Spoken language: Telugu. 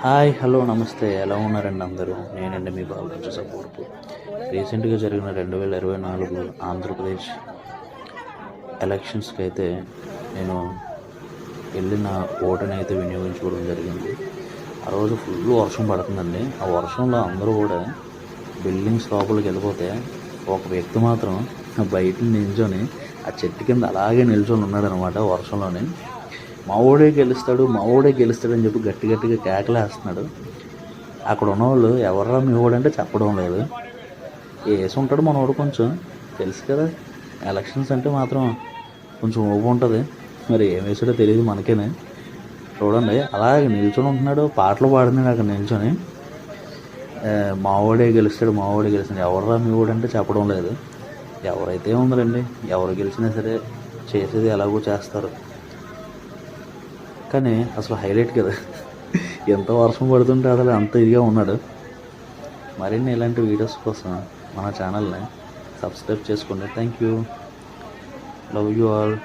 హాయ్ హలో నమస్తే ఎలా ఉన్నారండి అందరూ? నేనండి మీ బాబు సపోర్పు. రీసెంట్గా జరిగిన 2024 ఆంధ్రప్రదేశ్ ఎలక్షన్స్కి అయితే నేను వెళ్ళి నా ఓటుని అయితే వినియోగించుకోవడం జరిగింది. ఆ రోజు ఫుల్ వర్షం పడుతుందండి. ఆ వర్షంలో అందరూ కూడా బిల్డింగ్స్ లోపలికి వెళ్ళిపోతే ఒక వ్యక్తి మాత్రం బయట నిల్చొని ఆ చెట్టు కింద అలాగే నిల్చొని ఉన్నాడు అనమాట వర్షంలోనే. మా ఊడే గెలుస్తాడు మా ఊడే గెలుస్తాడు అని చెప్పి గట్టి గట్టిగా కేకలేస్తున్నాడు. అక్కడ ఉన్నవాళ్ళు ఎవర్రా మీ ఓడంటే చెప్పడం లేదు. వేసి ఉంటాడు మనోడు, కొంచెం తెలుసు కదా ఎలక్షన్స్ అంటే మాత్రం కొంచెం ఊపు ఉంటుంది. మరి ఏం వేసాడో తెలియదు మనకేనే. చూడండి అలాగే నిల్చొని ఉంటున్నాడు, పాటలు పాడుతున్నాడు అక్కడ నిల్చొని. మా ఓడే గెలుస్తాడు మా ఓడే గెలుస్తాడు, ఎవర్రా మీ ఓడంటే చెప్పడం లేదు. ఎవరైతే ఉందండి, ఎవరు గెలిచినా సరే చేసేది ఎలాగో చేస్తారు. కానీ అసలు హైలైట్ కదా, ఎంత వర్షం పడుతుంటే అసలు అంత ఇదిగా ఉన్నాడు. మరిన్ని ఇలాంటి వీడియోస్ కోసం మన ఛానల్ని సబ్స్క్రైబ్ చేసుకోండి. Thank you, love you all.